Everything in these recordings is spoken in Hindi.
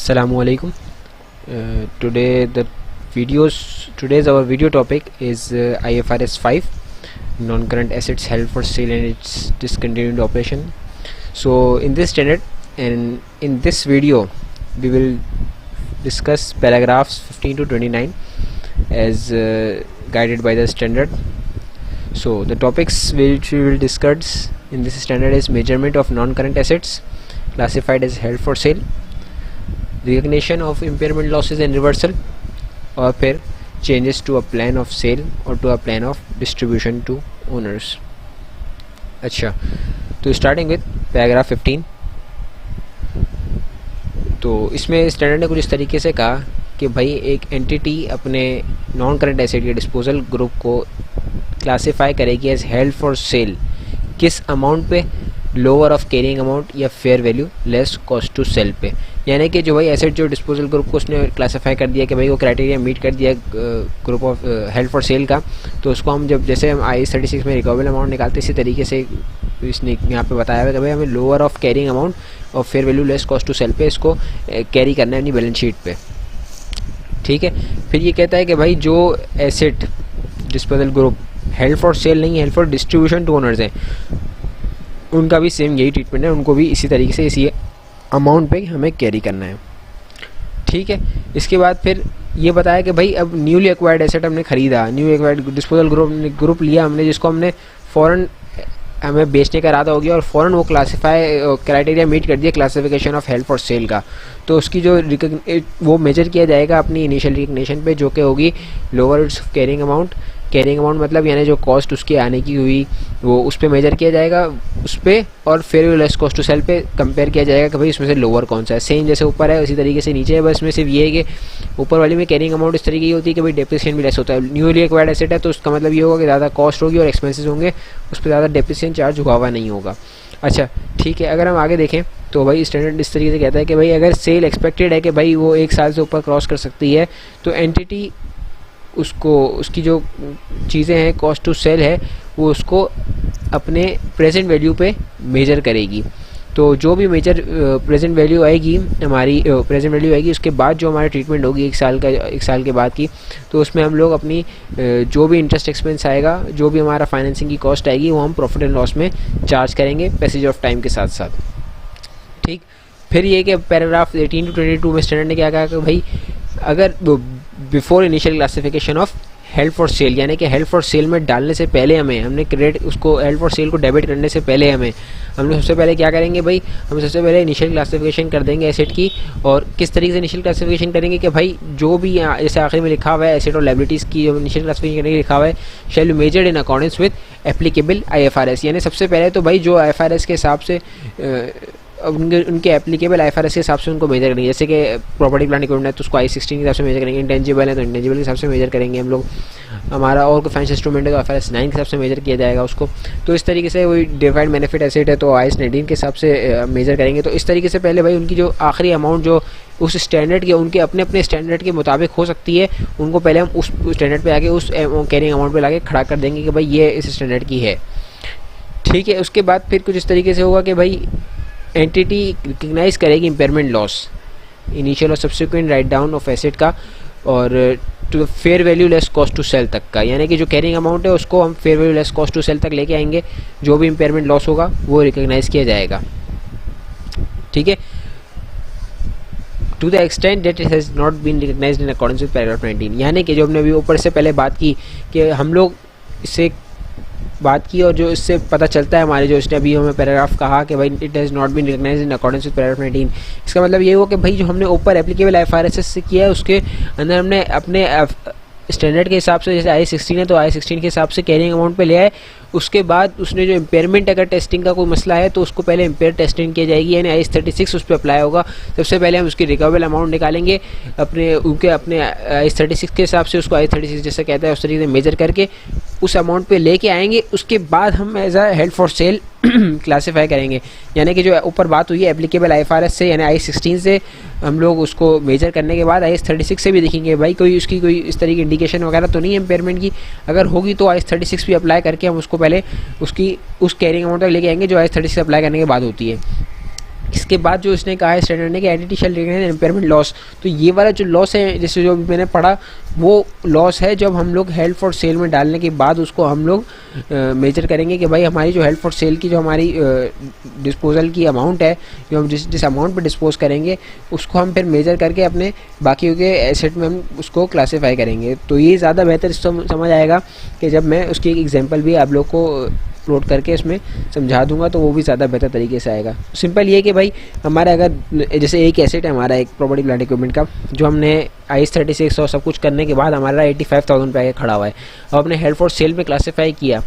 Assalamu alaikum. Today's our video topic is IFRS 5, non-current assets held for sale and its discontinued operation. So in this standard and in this video we will discuss paragraphs 15 to 29 as guided by the standard. So the topics which we will discuss in this standard is measurement of non-current assets classified as held for sale, recognition of impairment losses and reversal, और फिर changes to a plan of sale और to a plan of distribution to owners. अच्छा, तो स्टार्टिंग विद पैराग्राफ 15. तो इसमें स्टैंडर्ड ने कुछ इस तरीके से कहा कि भाई एक एंटिटी अपने नॉन करंट एसेट के डिस्पोजल ग्रुप को क्लासिफाई करेगी एज हेल्ड फॉर सेल किस अमाउंट पे, लोअर ऑफ कैरिंग अमाउंट या fair value less cost to sell पे. यानी कि जो भाई एसेट जो डिस्पोजल ग्रुप को उसने क्लासिफाई कर दिया कि भाई वो क्राइटेरिया मीट कर दिया group of held for sale का, तो उसको हम जब जैसे हम IAS 36 में रिकवरेबल अमाउंट निकालते इसी तरीके से इसने यहाँ पे बताया हुआ कि भाई हमें लोअर ऑफ कैरिंग अमाउंट और fair value less cost to sell पे इसको कैरी करना है अपनी बैलेंस शीट पे. ठीक है. फिर ये कहता है कि भाई जो asset disposal group held for sale नहीं, held for distribution to owners हैं, उनका भी सेम यही ट्रीटमेंट है, उनको भी इसी तरीके से इसी अमाउंट पे हमें कैरी करना है. ठीक है. इसके बाद फिर ये बताया कि भाई अब न्यूली एक्वायर्ड एसेट हमने खरीदा, न्यू एक्वायर्ड डिस्पोजल ग्रुप लिया हमने, जिसको हमने फ़ौरन हमें बेचने का इरादा हो गया और फ़ौरन वो क्राइटेरिया मीट कर दिया classification of held for sale का, तो उसकी जो वो मेजर किया जाएगा अपनी इनिशियल रिकग्निशन पे, जो कि होगी लोअर कैरिंग अमाउंट मतलब यानी जो कॉस्ट उसकी आने की हुई वो उस पर मेजर किया जाएगा उस पर, और fair value less cost to sell पे कंपेयर किया जाएगा कि भाई इसमें से लोअर कौन सा है. सेम जैसे ऊपर है उसी तरीके से नीचे है, बस इसमें सिर्फ ये है कि ऊपर वाली में कैरिंग अमाउंट इस तरीके की होती है कि भाई डेप्रिसिएशन भी लेस होता है. न्यूली एक्वायर्ड एसेट है तो उसका मतलब ये होगा कि ज़्यादा कॉस्ट होगी और एक्सपेंसेस होंगे, उस पर ज़्यादा डेप्रिसिएशन चार्ज हुआ हुआ नहीं होगा. अच्छा ठीक है. अगर हम आगे देखें तो भाई स्टैंडर्ड इस तरीके से कहता है कि भाई अगर सेल एक्सपेक्टेड है कि भाई वो 1 साल से ऊपर क्रॉस कर सकती है, तो एंटिटी उसको उसकी जो चीज़ें हैं कॉस्ट टू सेल है वो उसको अपने प्रेजेंट वैल्यू पे मेजर करेगी. तो जो भी मेजर प्रेजेंट वैल्यू आएगी हमारी उसके बाद जो हमारी ट्रीटमेंट होगी 1 साल के बाद की, तो उसमें हम लोग अपनी जो भी इंटरेस्ट एक्सपेंस आएगा, जो भी हमारा फाइनेंसिंग की कॉस्ट आएगी, वो हम प्रॉफिट एंड लॉस में चार्ज करेंगे पैसेज ऑफ टाइम के साथ साथ. ठीक. फिर ये कि पैराग्राफ 18 to 22 में स्टैंडर्ड ने क्या कहा कि भाई अगर before initial classification of held for cell, यानी कि हेल्ड फॉर सेल में डालने से पहले हमने क्रेडिट उसको हेल्ड फॉर सेल को डेबिट करने से पहले हम लोग सबसे पहले क्या करेंगे भाई, हम सबसे पहले इनिशियल क्लासिफिकेशन कर देंगे एसेट की. और किस तरीके से इनिशियल क्लासिफिकेशन करेंगे कि भाई जो भी जैसे आखिर में लिखा हुआ है एसेट और लायबिलिटीज़ की इनिशियल क्लासिफिकेशन करने के लिखा हुआ है, shall be measured in accordance with applicable IFRS. यानी सबसे पहले तो भाई जो IFRS के हिसाब से उनके एप्लीकेबल IFRS के हिसाब से उनको मेजर करेंगे. जैसे कि प्रॉपर्टी प्लांट इक्विपमेंट है तो उसको IAS 16 के हिसाब से मेजर करेंगे, इंटेंजिबल है तो इंटेंजिबल के हिसाब से मेजर करेंगे हम लोग, हमारा और कोई फाइनेंशियल इंस्ट्रूमेंट है तो IFRS 9 के हिसाब से मेजर किया जाएगा उसको. तो इस तरीके से वही डिफाइंड बेनिफिट एसेट है तो IAS 19 के हिसाब से मेजर करेंगे. तो इस तरीके से पहले भाई उनकी जो आखिरी अमाउंट जो उस स्टैंडर्ड के उनके अपने स्टैंडर्ड के मुताबिक हो सकती है, उनको पहले हम उस स्टैंडर्ड पे आके उस कैरिंग अमाउंट पे लाके खड़ा कर देंगे कि भाई ये इस स्टैंडर्ड की है. ठीक है. उसके बाद फिर कुछ इस तरीके से होगा कि भाई एंटिटी रिकग्नाइज करेगी इम्पेयरमेंट लॉस, इनिशियल और subsequent write down of asset का, और to fair value less cost to sell तक का. यानी कि जो कैरिंग अमाउंट है उसको हम fair value less cost to sell तक लेके आएंगे, जो भी इम्पेयरमेंट लॉस होगा वो रिकग्नाइज किया जाएगा. ठीक है. To the extent that it has not been recognized in accordance with paragraph 19. यानी कि जो हमने अभी ऊपर से पहले बात की कि हम लोग इससे बात की और जो इससे पता चलता है हमारे जो इसने अभी हमें पैराग्राफ कहा कि भाई it has not been recognized in accordance with paragraph 19, इसका मतलब ये हो कि भाई जो हमने ऊपर एप्लीकेबल IFRS से किया है उसके अंदर हमने अपने स्टैंडर्ड के हिसाब से, जैसे IAS 16 है तो IAS 16 के हिसाब से कैरिंग अमाउंट पे ले आए. उसके बाद उसने जो इम्पेयरमेंट अगर टेस्टिंग का कोई मसला है तो उसको पहले इम्पेयर टेस्टिंग की जाएगी, यानी IAS 36 उस पर अप्लाई होगा. सबसे पहले हम उसकी रिकवरेबल अमाउंट निकालेंगे अपने IAS 36 के हिसाब से, उसको IAS 36 जैसे कहता है उस तरीके से मेजर करके उस अमाउंट पे लेके आएंगे. उसके बाद हम as a held for sale classify करेंगे. यानी कि जो ऊपर बात हुई है एप्लीकेबल IFRS से यानी IAS 16 से हम लोग उसको मेजर करने के बाद IAS 36 से भी देखेंगे भाई कोई उसकी कोई इस तरह की इंडिकेशन वगैरह तो नहीं है इम्पेयरमेंट की. अगर होगी तो IAS 36 भी अप्लाई करके हम उसको पहले उसकी उस कैरिंग अमाउंट तक लेके आएंगे जो IAS 36 अप्लाई करने के बाद होती है. इसके बाद जो इसने कहा है स्टैंडर्ड ने कि एंटिटी शैल रिकॉग्नाइज इम्पेयरमेंट लॉस, तो ये वाला जो लॉस है जैसे जो मैंने पढ़ा वो लॉस है जब हम लोग हेल्ड फॉर सेल में डालने के बाद उसको हम लोग मेजर करेंगे कि भाई हमारी जो हेल्ड फॉर सेल की जो हमारी डिस्पोजल की अमाउंट है, जो हम जिस अमाउंट पे डिस्पोज करेंगे उसको हम फिर मेजर करके अपने बाकी के एसेट में हम उसको क्लासीफाई करेंगे। तो ये ज़्यादा बेहतर समझ आएगा कि जब मैं उसकी एक एग्जांपल भी आप लोग को अपलोड करके इसमें समझा दूंगा तो वो भी ज़्यादा बेहतर तरीके से आएगा। सिंपल ये कि भाई हमारा अगर जैसे एक एसेट है हमारा एक प्रॉपर्टी प्लांट इक्विपमेंट का, जो हमने IS 36 और सब कुछ करने के बाद हमारा 85,000 पे आगे खड़ा हुआ है, और अपने हेल्ड फॉर सेल में क्लासीफाई किया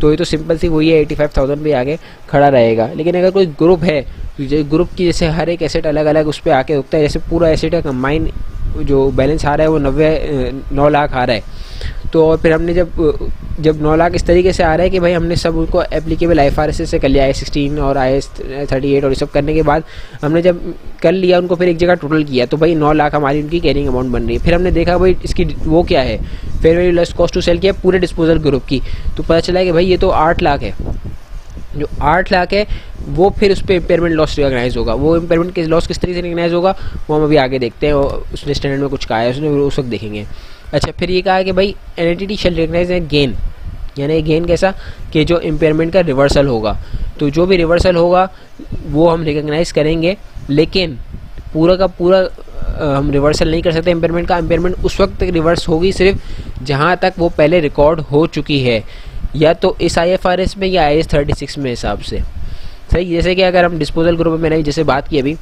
तो ये तो सिंपल सी वही है 85,000 पे आगे खड़ा रहेगा। लेकिन अगर कोई ग्रुप है तो ग्रुप की जैसे हर एक एसेट अलग अलग उस पर आके रुकता है, जैसे पूरा एसेट का कंबाइन जो बैलेंस आ रहा है वो 9 लाख आ रहा है, तो और फिर हमने जब 9 लाख इस तरीके से आ रहा है कि भाई हमने सब उनको एप्लीकेबल IFRS से कर लिया, IAS 16 और IAS 38 और ये सब करने के बाद हमने जब कर लिया उनको फिर एक जगह टोटल किया तो भाई 9 लाख हमारी उनकी कैरिंग अमाउंट बन रही है। फिर हमने देखा भाई इसकी वो क्या है, fair value less cost to sell किया पूरे डिस्पोजल ग्रुप की, तो पता चला कि भाई ये तो 8 लाख है। जो 8 लाख है वो फिर उस पर इम्पेयरमेंट लॉस रिकॉग्नाइज होगा। वो इम्पेयरमेंट के लॉस किस तरीके से रिकॉग्नाइज होगा वो हम अभी आगे देखते हैं, उसने स्टैंडर्ड में कुछ कहा है उसने उस वक्त देखेंगे। अच्छा, फिर ये कहा कि भाई एंटिटी शैल रिकॉग्नाइज ए गेन, यानी गेन कैसा कि जो इम्पेयरमेंट का रिवर्सल होगा, तो जो भी रिवर्सल होगा वो हम रिकॉग्नाइज करेंगे, लेकिन पूरा का पूरा हम रिवर्सल नहीं कर सकते इम्पेयरमेंट का। इम्पेयरमेंट उस वक्त तक रिवर्स होगी सिर्फ जहाँ तक वो पहले रिकॉर्ड हो चुकी है, या तो इस IFRS में या IAS 36 में हिसाब से। सही, जैसे कि अगर हम डिस्पोजल ग्रुप में मैंने जैसे बात की अभी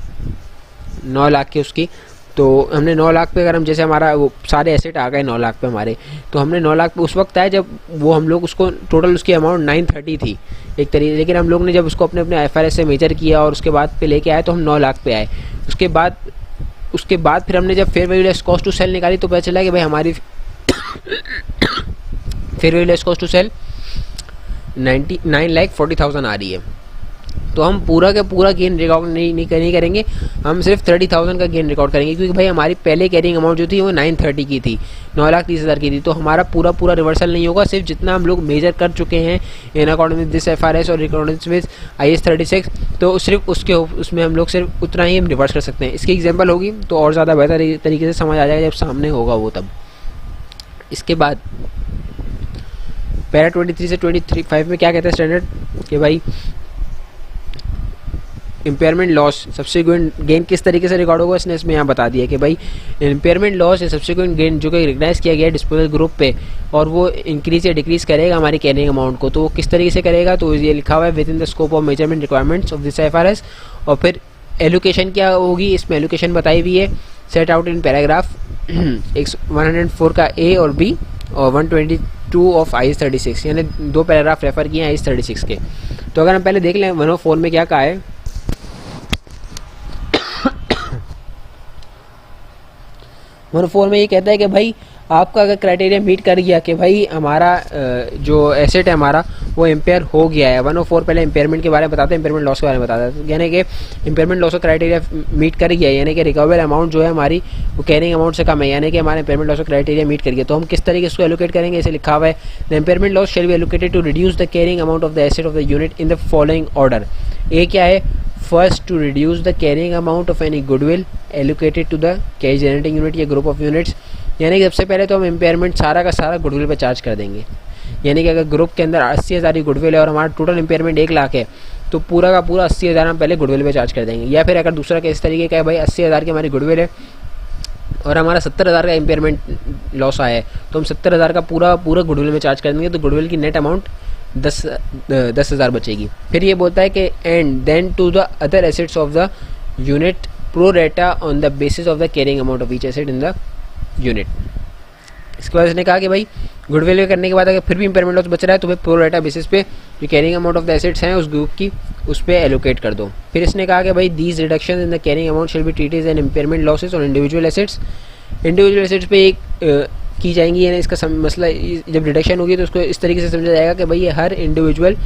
9 लाख की उसकी, तो हमने 9 लाख पे अगर हम जैसे हमारा वो सारे एसेट आ गए 9 लाख पे हमारे, तो हमने 9 लाख पे उस वक्त आया जब वो हम लोग उसको टोटल उसकी अमाउंट 930 थी एक तरीके, लेकिन हम लोग ने जब उसको अपने अपने IFRS से मेजर किया और उसके बाद पे लेके आए तो हम 9 लाख पे आए। उसके बाद फिर हमने जब fair value less cost to sell निकाली तो पता चला कि भाई हमारी fair value less cost to sell 9,40,000 आ रही है। तो हम पूरा का पूरा गेन रिकॉर्ड नहीं करेंगे, हम सिर्फ 30,000 का गेन रिकॉर्ड करेंगे, क्योंकि भाई हमारी पहले कैरिंग अमाउंट जो थी वो 930 की थी, 9,30,000 की थी। तो हमारा पूरा रिवर्सल नहीं होगा, सिर्फ जितना हम लोग मेजर कर चुके हैं in according with this IFRS और अकॉर्डिंग विद IAS 36, तो सिर्फ उसमें हम लोग सिर्फ उतना ही हम रिवर्स कर सकते हैं। इसकी एग्जाम्पल होगी तो और ज़्यादा बेहतर तरीके से समझ आ जाएगा जब सामने होगा वो तब। इसके बाद पैरा 23 से 25 में क्या कहता है स्टैंडर्ड कि भाई इम्पेयरमेंट लॉस सब्सिक्वेंट गेन किस तरीके से रिकॉर्ड होगा, इसने इसमें यहाँ बता दिया कि भाई इम्पेयरमेंट लॉस या सब्सिक्वेंट गेन जो कि रिकग्नाइज किया गया है डिस्पोजल ग्रुप पे, और वो इंक्रीज या डिक्रीज करेगा हमारी कैरिंग अमाउंट को, तो वो किस तरीके से करेगा, तो ये लिखा हुआ है with in the scope of measurement requirements of this IFRS। और फिर एलोकेशन क्या होगी, इसमें एलोकेशन बताई हुई है, सेट आउट इन पैराग्राफ 104 का A और B और 122 ऑफ IAS 36, यानी 2 पैराग्राफ रेफर किए हैं IAS 36 के। तो अगर हम पहले देख लें 104 में क्या कहा है, 104 में ये कहता है कि भाई आपका अगर क्राइटेरिया मीट कर गया कि भाई हमारा जो एसेट है हमारा वो इम्पेयर हो गया है। 104 पहले इम्पेयरमेंट के बारे में बताते हैं, इम्पेयरमेंट लॉस के बारे में बताते हैं, यानी कि इम्पेयरमेंट लॉस का क्राइटेरिया मीट कर गया है, यानी कि रिकवरेबल अमाउंट जो है हमारी वो कैरिंग अमाउंट से कम है, यानी कि हमारा इम्पेयरमेंट लॉस का क्राइटेरिया मीट कर गया। तो हम किस तरीके से उसको एलोकेट करेंगे, इसे लिखा हुआ है the impairment loss shall be allocated to reduce the carrying amount of the asset of the unit in the following order. A क्या है, first to reduce the carrying amount of any goodwill allocated to the cash generating unit या ग्रुप ऑफ यूनिट्स, यानी कि सबसे पहले तो हम इम्पेयरमेंट सारा का सारा गुडविल पे चार्ज कर देंगे। यानी कि अगर ग्रुप के अंदर 80,000 की गुडविल है और हमारा टोटल इम्पेयरमेंट 1 लाख है, तो पूरा का पूरा 80,000 हम पहले गुडविल पे चार्ज कर देंगे। या फिर अगर दूसरा केस तरीके का है, भाई 80,000 की हमारी गुडविल है और हमारा 70,000 का इम्पेयरमेंट लॉस आया है, तो हम 70,000 का पूरा गुडविल में चार्ज कर देंगे, तो गुडविल की नेट अमाउंट 10,000 बचेगी। फिर ये बोलता है कि and then to the other assets of the unit pro rata on the basis of the carrying amount of each asset in the unit. इसके बाद इसने कहा कि भाई गुडविल करने के बाद अगर फिर भी इम्पेयरमेंट लॉस बच रहा है तो फिर प्रो रेटा बेसिस पे जो carrying amount of the assets हैं उस ग्रुप की उस पर एलोकेट कर दो। फिर इसने कहा कि भाई these reduction in the carrying amount shall be treated as an impairment losses on individual assets. Individual assets पे एक की जाएंगी, यानी इसका मसला जब रिडक्शन होगी तो उसको इस तरीके से समझा जाएगा कि भाई ये हर इंडिविजुअल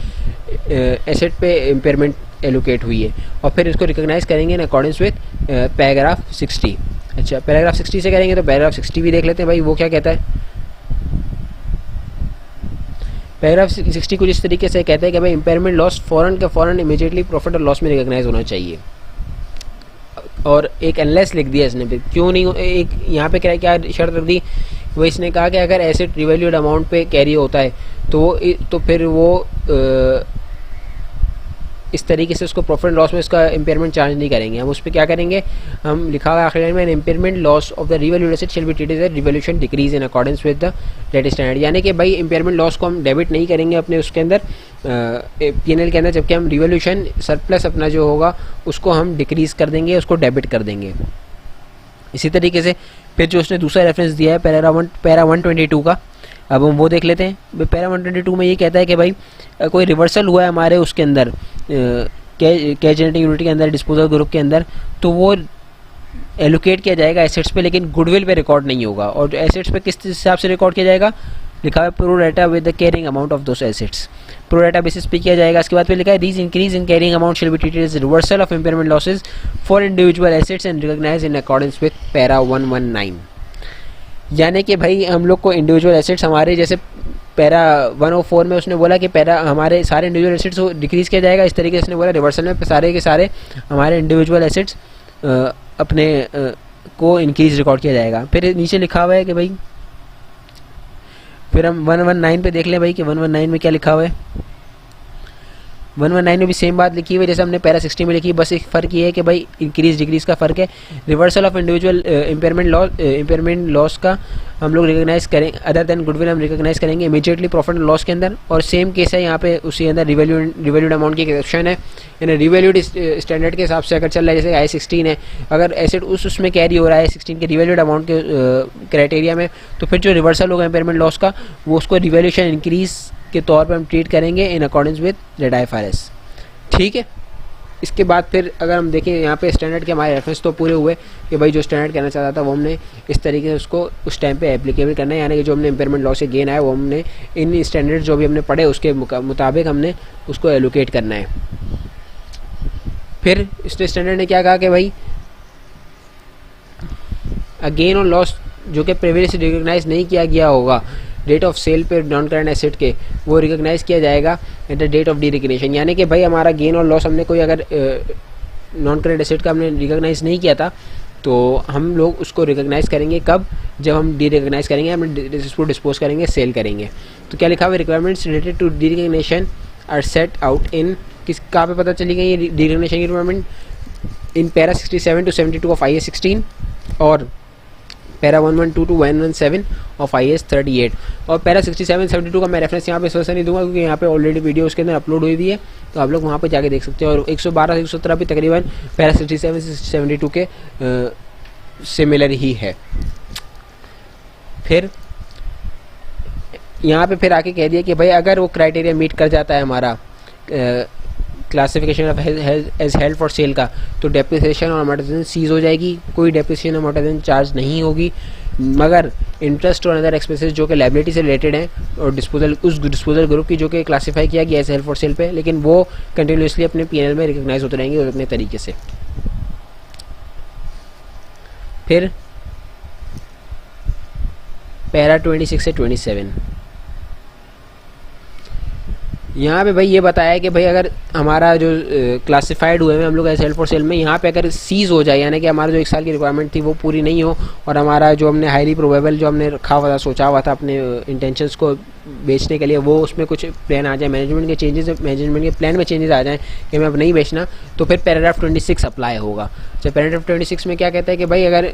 एसेट पे इम्पेयरमेंट एलोकेट हुई है, और फिर इसको रिकॉग्नाइज करेंगे इन अकॉर्डेंस विद पैराग्राफ 60। अच्छा, पैराग्राफ 60 से करेंगे तो पैराग्राफ 60 भी देख लेते हैं भाई वो क्या कहता है। पैराग्राफ 60 कुछ इस तरीके से कहता है कि भाई इम्पेयरमेंट लॉस फौरन के फौरन इमीडिएटली प्रॉफिट और लॉस में रिकॉग्नाइज होना चाहिए। और एक अनलेस लिख दिया इसने, क्यों नहीं, एक यहाँ पे क्या शर्त रख दी, वो इसने कहा कि अगर एसेट रिवैल्यूड अमाउंट पे कैरी होता है तो फिर वो इस तरीके से उसको प्रॉफिट एंड लॉस में इसका इम्पेयरमेंट चार्ज नहीं करेंगे। हम उस पर क्या करेंगे, हम लिखा हुआ आखिर में impairment loss of the revalued asset shall be treated as revaluation decrease in accordance with the latest standard. यानी कि भाई इम्पेयरमेंट लॉस को हम डेबिट नहीं करेंगे अपने उसके अंदर पीएनएल के अंदर, जबकि हम रिवैल्यूएशन सरप्लस अपना जो होगा उसको हम डिक्रीज कर देंगे, उसको डेबिट कर देंगे। इसी तरीके से फिर जो उसने दूसरा रेफरेंस दिया है पैरा 122 का, अब हम वो देख लेते हैं। पैरा 122 में ये कहता है कि भाई कोई रिवर्सल हुआ है हमारे उसके अंदर कैश जनरेटिंग यूनिट के अंदर, डिस्पोजल ग्रुप के अंदर, तो वो एलोकेट किया जाएगा एसेट्स पे, लेकिन गुडविल पे रिकॉर्ड नहीं होगा। और एसेट्स पे किस हिसाब से रिकॉर्ड किया जाएगा, लिखा है pro rata with the carrying amount of those assets, pro rata basis पे किया जाएगा। इसके बाद फिर लिखा है these increase in carrying amount shall be treated as reversal of impairment losses for individual assets and recognize in accordance with para 119। यानी कि भाई हम लोग को इंडिविजुअल एसेट्स हमारे, जैसे पैरा 104 में उसने बोला कि पैरा हमारे सारे इंडिविजुअल एसेट्स को डिक्रीज़ किया जाएगा, इस तरीके से उसने बोला रिवर्सल में सारे के सारे हमारे इंडिविजुअल एसेट्स अपने को इंक्रीज रिकॉर्ड किया जाएगा। फिर नीचे लिखा हुआ है कि भाई, फिर हम 119 पे देख लें भाई कि 119 में क्या लिखा हुआ है। 119 में भी सेम बात लिखी हुई है जैसे हमने पैरा 60 में लिखी, बस एक फ़र्क ये है कि भाई इंक्रीज डिक्रीज का फ़र्क है। Reversal of individual impairment loss का हम लोग रिकॉग्नाइज करें, अदर देन गुडविल हम रिकॉग्नाइज करेंगे इमीडिएटली प्रॉफिट एंड लॉस के अंदर। और सेम केस है यहाँ पे उसी अंदर रिवैल्यूड अमाउंट की एक एक्सेप्शन है, यानी रिवैल्यूड स्टैंडर्ड के हिसाब से अगर चल रहा है, जैसे I16 है, अगर एसेट उसमें कैरी हो रहा है I16 के रिवैल्यूड अमाउंट के क्राइटेरिया में, तो फिर जो रिवर्सल होगा इम्पेयरमेंट लॉस का वो उसको रिवैल्यूएशन इंक्रीज के तौर पर हम ट्रीट करेंगे इन अकॉर्डेंस विद रेड IFRS। ठीक है, इसके बाद फिर अगर हम देखें यहाँ पे स्टैंडर्ड के हमारे रेफरेंस तो पूरे हुए कि भाई जो स्टैंडर्ड कहना चाहता था वो हमने इस तरीके से उसको उस टाइम पे एप्लीकेबल करना है, यानी कि जो हमने इम्पेयरमेंट लॉस से गेन आया वो हमने इन स्टैंडर्ड जो भी हमने पढ़े उसके मुताबिक हमने उसको एलोकेट करना है। फिर इस स्टैंडर्ड ने क्या कहा कि भाई गेन और लॉस जो कि प्रीवियसली रिकॉग्नाइज नहीं किया गया होगा डेट ऑफ सेल पे नॉन करंट एसेट के, वो रिकॉग्नाइज किया जाएगा एट द डेट ऑफ डिरेकग्निशन। यानी कि भाई हमारा गेन और लॉस हमने कोई अगर नॉन करंट एसेट का हमने रिकॉग्नाइज नहीं किया था तो हम लोग उसको रिकॉग्नाइज करेंगे कब, जब हम डी रिकॉग्नाइज करेंगे, हम इसको डिस्पोज करेंगे, सेल करेंगे। तो क्या लिखा हुआ है, requirements related to derecognition are set out in, किस कहाँ पे पता चली गई डी रिकॉग्निशन की requirement, in para 67 to 72 of IAS 16 और पैरा 112 to 117 ऑफ IAS 38। और पैरा 67-72 का मैं रेफरेंस यहाँ पे सोच नहीं दूंगा क्योंकि यहाँ पे ऑलरेडी वीडियो उसके अंदर अपलोड हुई हुई है, तो आप लोग वहाँ पे जाके देख सकते हैं। और 112-117 भी तकरीबन पैरा 67-72 के सिमिलर ही है। फिर यहाँ पे फिर आके कह दिया कि भाई अगर वो क्राइटेरिया मीट कर जाता है हमारा classification of as held for sale का, तो डेप्रिसिएशन और अमोर्टाइजेशन सीज हो जाएगी, कोई डेप्रिसिएशन अमोर्टाइजेशन चार्ज नहीं होगी, मगर इंटरेस्ट और अदर एक्सपेंसेस जो कि लायबिलिटी से रिलेटेड हैं और उस डिस्पोजल ग्रुप की जो कि क्लासीफाई किया गया एज हेल्ड फॉर सेल पे, लेकिन वो कंटिन्यूसली अपने PNL में रिकॉग्नाइज होते रहेंगे अपने तरीके से। फिर पैरा 26 से 27 यहाँ पे भाई ये बताया कि भाई अगर हमारा जो क्लासिफाइड हुए हैं हम लोग एज हेल्ड फॉर सेल में, यहाँ पे अगर सीज हो जाए, यानी कि हमारा जो 1 साल की रिक्वायरमेंट थी वो पूरी नहीं हो और हमारा जो हमने हाईली प्रोबेबल जो हमने रखा हुआ था, सोचा हुआ था अपने इंटेंशंस को बेचने के लिए, वो उसमें कुछ प्लान आ जाए, मैनेजमेंट के चेंजेस, मैनेजमेंट के प्लान में चेंजेस आ जाएँ कि मैं अब नहीं बेचना, तो फिर पैराग्राफ 26 अप्लाई होगा। जब पैराग्राफ 26 में क्या कहता है कि भाई अगर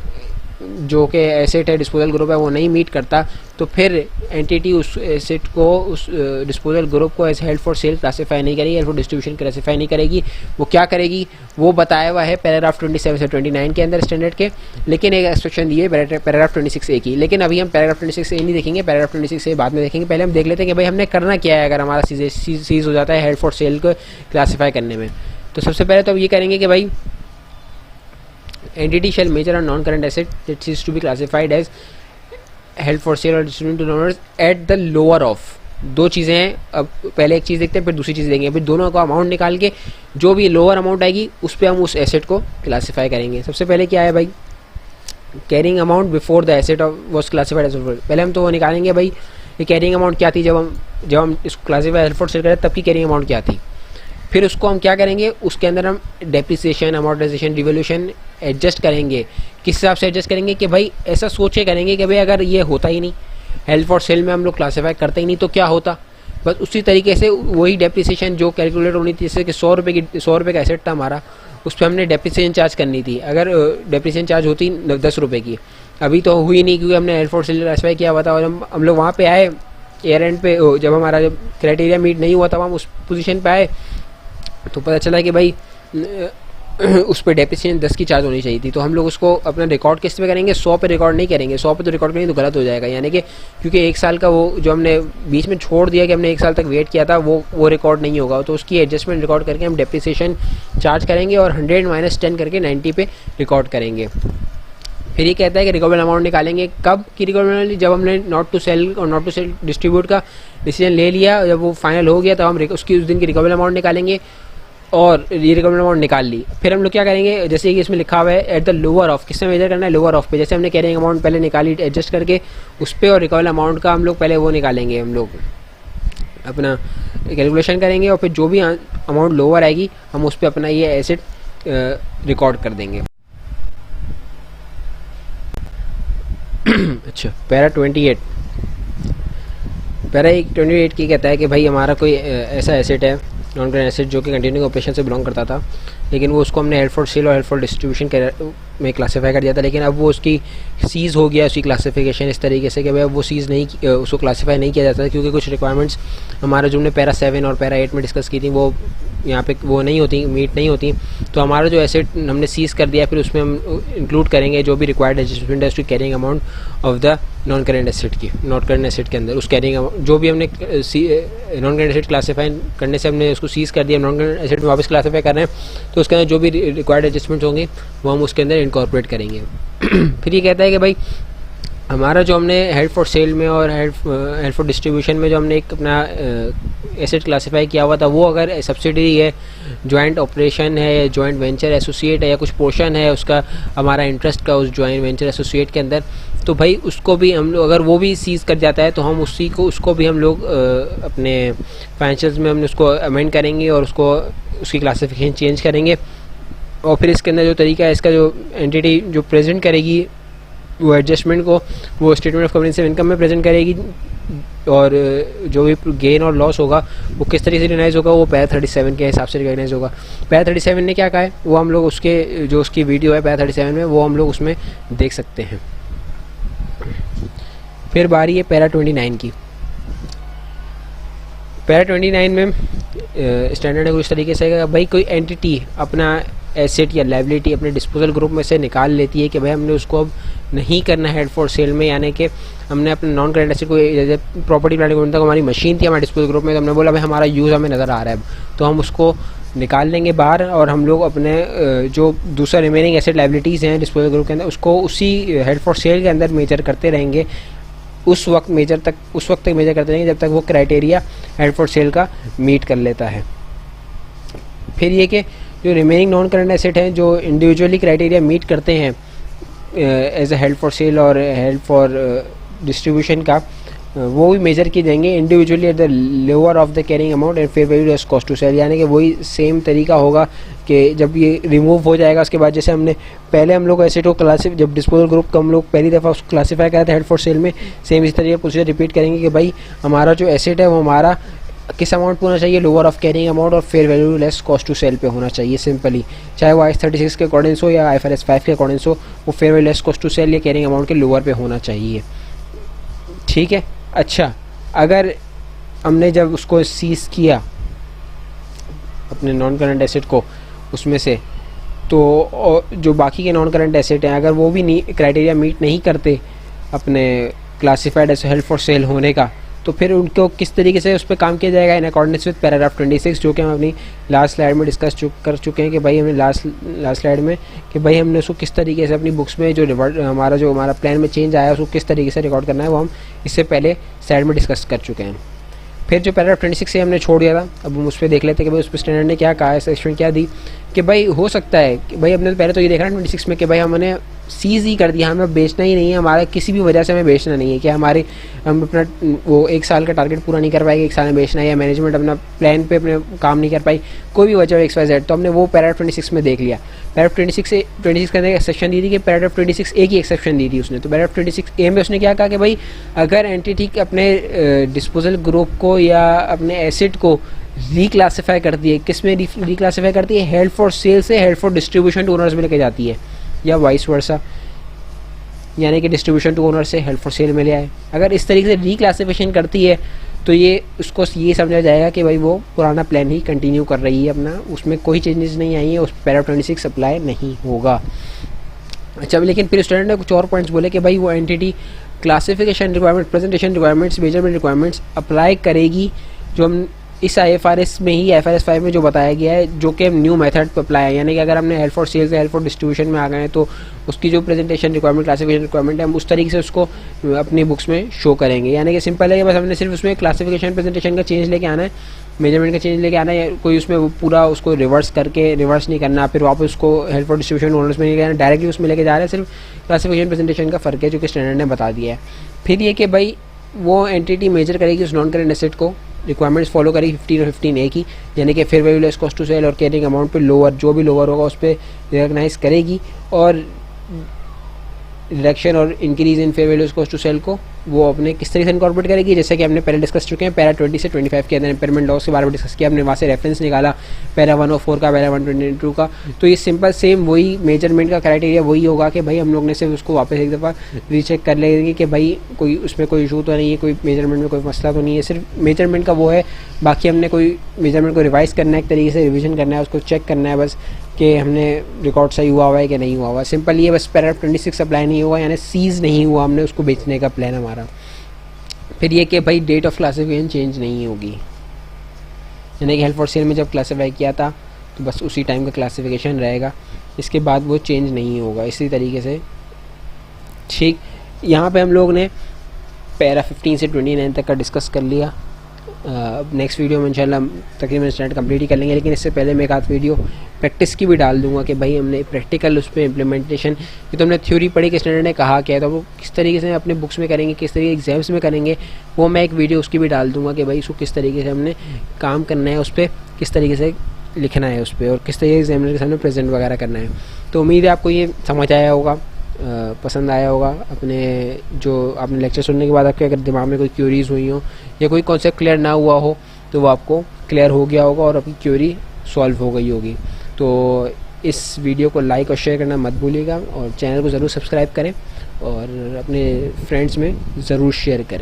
जो कि एसेट है डिस्पोजल ग्रुप है वो नहीं मीट करता, तो फिर एंटिटी उस एसेट को उस डिस्पोजल ग्रुप को as held for sale classify नहीं करेगी, हेल्ड फॉर डिस्ट्रीब्यूशन क्लासीफाई नहीं करेगी। वो क्या करेगी वो बताया हुआ है पैराग्राफ 27 से 29 के अंदर स्टैंडर्ड के, लेकिन एक एक्सपेक्शन दी है पैराग्राफ 26A की। लेकिन अभी हम पैराग्राफ 26A नहीं देखेंगे, पैराग्राफ 26A बाद में देखेंगे। पहले हम देख लेते हैं कि भाई हमने करना क्या है अगर हमारा सीज हो जाता है हेल्ड फॉर सेल को क्लासीफाई करने में। तो सबसे पहले तो अब ये करेंगे कि भाई entity shall measure a non-current asset that is to be classified as held for sale or distributed to owners at the lower of, दो चीज़ें हैं। अब पहले एक चीज़ देखते हैं फिर दूसरी चीज़ देखेंगे, फिर दोनों का अमाउंट निकाल के जो भी लोअर अमाउंट आएगी उस पर हम उस एसेट को क्लासीफाई करेंगे। सबसे पहले क्या है भाई, carrying amount before the asset was classified as, पहले हम तो वो निकालेंगे भाई ये कैरिंग अमाउंट क्या थी जब हम इसको क्लासीफाई हेल्ड फॉर सेल करें तब की कैरिंग अमाउंट क्या थी। फिर उसको हम क्या करेंगे, उसके अंदर हम डेप्रिसिएशन, अमोर्टाइजेशन, रिवोल्यूशन एडजस्ट करेंगे। किस हिसाब से एडजस्ट करेंगे कि भाई ऐसा सोच के करेंगे कि भाई अगर ये होता ही नहीं, हेल्ड फॉर सेल में हम लोग क्लासीफाई करते ही नहीं तो क्या होता, बस उसी तरीके से वही डेप्रिसिएशन जो कैलकुलेट होनी थी, जैसे कि 100 रुपये का एसेट था हमारा, उस पर हमने डेप्रिसिएशन चार्ज करनी थी। अगर डेप्रिसिएशन चार्ज होती 10 रुपये की, अभी तो हुई नहीं क्योंकि हमने हेल्ड फॉर सेल क्लासीफाई किया हुआ था, और हम लोग वहाँ पे आए एयर एंड पे, जब हमारा जब क्राइटेरिया मीट नहीं हुआ तब हम उस पोजीशन पे आए तो पता चला कि भाई उस पर डेप्रिसिएशन 10 की चार्ज होनी चाहिए थी। तो हम लोग उसको अपना रिकॉर्ड किस पे करेंगे, 100 पे रिकॉर्ड नहीं करेंगे। 100 पे तो रिकॉर्ड करेंगे तो गलत हो जाएगा, यानी कि क्योंकि 1 साल का वो जो हमने बीच में छोड़ दिया कि हमने 1 साल तक वेट किया था, वो रिकॉर्ड नहीं होगा। तो उसकी एडजस्टमेंट रिकॉर्ड करके हम डेप्रिसिएशन चार्ज करेंगे और 100 माइनस 10 करके 90 पे रिकॉर्ड करेंगे। फिर ये कहता है कि रिकवरेबल अमाउंट निकालेंगे कब की रिकवरेबल, जब हमने नॉट टू सेल और नॉट टू सेल डिस्ट्रीब्यूट का डिसीजन ले लिया, जब वो फाइनल हो गया तब हम उसकी उस दिन की रिकवरेबल अमाउंट निकालेंगे और ये रिकवरेबल अमाउंट निकाल ली। फिर हम लोग क्या करेंगे, जैसे कि इसमें लिखा हुआ है एट द लोअर ऑफ, किससे मेजर करना है, लोअर ऑफ पे। जैसे हमने कैरिंग अमाउंट पहले निकाली एडजस्ट करके उस पर, और रिकवरेबल अमाउंट का हम लोग पहले वो निकालेंगे, हम लोग अपना कैलकुलेशन करेंगे और फिर जो भी अमाउंट लोअर आएगी हम उस पर अपना ये एसेट रिकॉर्ड कर देंगे। अच्छा, पैरा 28 की कहता है कि भाई हमारा कोई ऐसा एसेट है, नॉन करेंट एसेट, जो कि कंटिन्यूइंग ऑपरेशन से बिलोंग करता था, लेकिन वो उसको हमने हेल्ड फॉर सेल और हेल्ड फॉर डिस्ट्रीब्यूशन में क्लासीफाई कर दिया था, लेकिन अब वो उसकी सीज़ हो गया, उसकी क्लासिफिकेशन इस तरीके से कि भाई वो सीज़ नहीं, उसको क्लासीफाई नहीं किया जाता क्योंकि कुछ रिक्वायरमेंट्स हमारा जो हमने पैरा 7 और पैरा 8 में डिस्कस की थी वो यहाँ पे वो नहीं होती, मीट नहीं होती। तो हमारा जो एसेट हमने सीज़ कर दिया, फिर उसमें हम इंक्लूड करेंगे जो भी रिक्वायर्ड एडजस्टमेंट है उसकी carrying amount of the non current asset की, नॉन करेंट एसेट के अंदर उस कैरिंग अमाउंट जो भी हमने नॉन करेंट एसेट क्लासीफाई करने से हमने उसको सीज़ कर दिया, नॉन करेंट एसेट में वापस क्लासीफाई कर रहे हैं, तो उसके अंदर जो भी रिक्वायर्ड एडजस्टमेंट होंगे वो हम उसके अंदर इनकॉर्पोरेट करेंगे। फिर ये कहता है कि भाई हमारा जो हमने हेल्ड फॉर सेल में और हेल्ड फॉर डिस्ट्रीब्यूशन में जो हमने एक अपना एसेट क्लासीफाई किया हुआ था, वो अगर सब्सिडरी है, जॉइंट ऑपरेशन है, जॉइंट वेंचर एसोसिएट है, या कुछ पोर्शन है उसका हमारा इंटरेस्ट का उस जॉइंट वेंचर एसोसिएट के अंदर, तो भाई उसको भी हम लोग, अगर वो भी सीज़ कर जाता है तो हम उसको भी हम लोग अपने फाइनेंशियल्स में हमने उसको अमेंड करेंगे और उसकी क्लासिफिकेशन चेंज करेंगे। और फिर इसके अंदर जो तरीका है, इसका जो एंटिटी जो प्रेजेंट करेगी वो एडजस्टमेंट को वो स्टेटमेंट ऑफ कम्प्रेहेंसिव इनकम में प्रेजेंट करेगी, और जो भी गेन और लॉस होगा वो किस तरीके से रिकॉग्नाइज होगा, वो पैरा 37 के हिसाब से रिकॉग्नाइज होगा। पैरा 37 ने क्या कहा है वो हम लोग उसके जो उसकी वीडियो है पैरा 37 में वो हम लोग उसमें देख सकते हैं। फिर बारी है पैरा 29 की। पैरा 29 में स्टैंडर्ड है कुछ तरीके से, भाई कोई एंटिटी अपना एसेट या लाइबिलिटी अपने डिस्पोजल ग्रुप में से निकाल लेती है कि भाई हमने उसको अब नहीं करना है हेल्ड फॉर सेल में, यानी कि हमने अपने नॉन करेंट एसेट को, जैसे प्रॉपर्टी प्लांट इक्विपमेंट तक हमारी मशीन थी हमारे डिस्पोजल ग्रुप में, तो हमने बोला भाई हमारा यूज़ हमें नज़र आ रहा है, तो हम उसको निकाल लेंगे बाहर और हम लोग अपने जो दूसरा रिमेनिंग एसेट लाइबिलिटीज़ हैं डिस्पोजल ग्रुप के अंदर उसको उसी हेल्ड फॉर सेल के अंदर मेजर करते रहेंगे, उस वक्त तक मेजर करते रहेंगे जब तक वो क्राइटेरिया हेल्ड फॉर सेल का मीट कर लेता है। फिर ये कि जो रिमेनिंग नॉन करंट एसेट हैं जो इंडिविजुअली क्राइटेरिया मीट करते हैं as a held for sale और हेल्ड फॉर डिस्ट्रीब्यूशन का, वो भी मेजर किए जाएंगे individually at the lower of the carrying amount and fair value less cost to sell, यानी कि वही सेम तरीका होगा कि जब ये रिमूव हो जाएगा उसके बाद, जैसे हमने पहले हम लोग एसेट को जब डिस्पोजल ग्रुप का हम लोग पहली दफ़ा उसको क्लासीफाई करा था हेल्ड फॉर सेल में, सेम इस तरीके प्रोसीजर रिपीट करेंगे कि भाई हमारा जो एसेट है वो हमारा किस अमाउंट पे होना चाहिए, लोअर ऑफ कैरिंग अमाउंट और fair value less cost to sell पे होना चाहिए सिंपली, चाहे वो IAS 36 के अकॉर्डिंग्स हो या IFRS 5 के अकॉर्डिंग्स हो, वो fair value less cost to sell या कैरिंग अमाउंट के लोअर पे होना चाहिए। ठीक है। अच्छा, अगर हमने जब उसको सीज किया अपने नॉन करंट एसेट को उसमें से, तो जो बाकी के नॉन करंट एसेट हैं अगर वो भी क्राइटेरिया मीट नहीं करते अपने classified as held for sale होने का, तो फिर उनको किस तरीके से उस पर काम किया जाएगा इन अकॉर्डेंस विद पैराग्राफ 26, जो कि हम अपनी लास्ट स्लाइड में डिस्कस कर चुके हैं कि भाई हमने लास्ट स्लाइड में कि भाई हमने उसको किस तरीके से अपनी बुक्स में जो हमारा प्लान में चेंज आया उसको किस तरीके से रिकॉर्ड करना है वो हम इससे पहले स्लाइड में डिस्कस कर चुके हैं। फिर जो पैराग्राफ 26 से हमने छोड़ दिया था, अब हम उस पर देख लेते हैं कि भाई उस पर स्टैंडर्ड ने क्या कहा है, सेक्शन क्या दी कि भाई हो सकता है कि भाई हमने पहले तो ये देखा ना 26 में कि भाई हमने सीज ही कर दिया, हमें बेचना ही नहीं है, हमारा किसी भी वजह से हमें बेचना नहीं है कि हमारे हम अपना वो 1 साल का टारगेट पूरा नहीं कर पाएंगे, 1 साल में बेचना है, या मैनेजमेंट अपना प्लान पे अपने काम नहीं कर पाई, कोई भी वजह XYZ, तो हमने वो पैराग्राफ 26 में देख लिया। पैराग्राफ 26 के अंदर एक्सेप्शन दी थी कि पैराग्राफ 26 एक ही एक्सेप्शन दी थी उसने। तो पैराग्राफ 26A में उसने क्या कहा कि भाई अगर एंटिटी अपने डिस्पोजल ग्रुप को या अपने एसेट को रिक्लासीफाई करती है, किस में रिक्लासीफाई करती है, हेल्ड फॉर सेल से held for distribution to owners में लेके जाती है, या वाइस वर्सा, यानी कि डिस्ट्रीब्यूशन टू ओनर से हेल्ड फॉर सेल में ले आए। अगर इस तरीके से रिक्लासिफिकेशन करती है तो ये उसको ये समझा जाएगा कि भाई वो पुराना प्लान ही कंटिन्यू कर रही है अपना, उसमें कोई चेंजेस नहीं आई है, उस पैराग्राफ 26 अप्लाई नहीं होगा। अच्छा, लेकिन फिर स्टूडेंट ने कुछ और पॉइंट्स बोले कि भाई वो entity classification requirement, presentation requirements, measurement requirements apply करेगी जो हम इस IFRS में ही IFRS 5 में जो बताया गया है, जो कि न्यू मेथड पर अप्लाई है, यानी कि अगर हमने हेल्ड फॉर सेल से हेल्ड फॉर डिस्ट्रीब्यूशन में आ गए हैं तो उसकी जो प्रेजेंटेशन रिक्वायरमेंट, क्लासिफिकेशन रिक्वायरमेंट है, हम उस तरीके से उसको अपनी बुक्स में शो करेंगे। यानी कि सिंपल है कि बस हमने सिर्फ उसमें क्लासिफिकेशन प्रेजेंटेशन का चेंज लेके आना है, मेजरमेंट का चेंज लेके आना है, कोई उसमें पूरा उसको रिवर्स नहीं करना, फिर वापस उसको हेल्ड फॉर डिस्ट्रीब्यूशन ओनर्स में लेके आना, डायरेक्टली उसमें लेके जा रहे हैं, सिर्फ क्लासिफिकेशन प्रेजेंटेशन का फ़र्क है जो कि स्टैंडर्ड ने बता दिया है। फिर ये कि भाई वो एंटिटी मेजर करेगी उस नॉन करेंट एसेट को, रिक्वायरमेंट्स फॉलो करेगी 15 और 15A की, यानी कि fair value less cost to sell और कैरिंग अमाउंट पे लोअर, जो भी लोअर होगा उस पर रिकॉग्नाइज करेगी, और रिडक्शन और increase in fair value less cost to sell को वो अपने किस तरीके से इनकॉर्पोरेट करेगी, जैसे कि हमने पहले डिस्कस चुके हैं पैरा 20 से 25 के अंदर इम्पेयरमेंट लॉस के बारे में डिस्कस किया, हमने वहाँ से रेफरेंस निकाला पैरा 104 का, पैरा 122 का। तो ये सिंपल सेम वही मेजरमेंट का क्राइटेरिया वही होगा कि भाई हम लोग ने सिर्फ उसको वापस एक दफ़ा रीचेक कर लेंगे कि भाई कोई उसमें कोई इशू तो नहीं है, कोई मेजरमेंट में कोई मसला तो नहीं है, सिर्फ मेजरमेंट का वो है, बाकी हमने कोई मेजरमेंट को रिवाइज़ करना है, एक तरीके से रिविजन करना है, उसको चेक करना है बस कि हमने रिकॉर्ड सही हुआ है कि नहीं हुआ हुआ। सिंपल ये बस पैराग्राफ 26 अप्लाई नहीं हुआ, यानी सीज़ नहीं हुआ हमने उसको बेचने का प्लान हमारा। फिर ये कि भाई डेट ऑफ क्लासिफिकेशन चेंज नहीं होगी, यानी कि हेल्ड फॉर सेल में जब क्लासीफाई किया था तो बस उसी टाइम का क्लासिफिकेशन रहेगा, इसके बाद वो चेंज नहीं होगा। इसी तरीके से ठीक यहाँ पे हम लोग ने पैरा 15 से 29 तक का डिस्कस कर लिया। नेक्स्ट वीडियो में इंशाल्लाह तकरीबन स्टैंडर्ड कंप्लीट ही कर लेंगे, लेकिन इससे पहले मैं एक आध वीडियो प्रैक्टिस की भी डाल दूंगा कि भाई हमने प्रैक्टिकल उस पर इम्प्लीमेंटेशन, ये तो हमने थ्योरी पढ़ी कि स्टैंडर्ड ने कहा क्या है, तो वो किस तरीके से अपने बुक्स में करेंगे, किस तरीके एग्जाम्स में करेंगे, वो मैं एक वीडियो उसकी भी डाल दूंगा कि भाई उसको किस तरीके से हमने काम करना है, उस पर किस तरीके से लिखना है उस पर, और किस तरीके से एग्जामिनर के सामने प्रेजेंट वगैरह करना है। तो उम्मीद है आपको ये समझ आया होगा, पसंद आया होगा। अपने जो आपने लेक्चर सुनने के बाद आपके अगर दिमाग में कोई क्यूरीज हुई हो या कोई कॉन्सेप्ट क्लियर ना हुआ हो तो वो आपको क्लियर हो गया होगा और आपकी क्यूरी सॉल्व हो गई होगी। तो इस वीडियो को लाइक और शेयर करना मत भूलिएगा, और चैनल को ज़रूर सब्सक्राइब करें और अपने फ्रेंड्स में ज़रूर शेयर करें।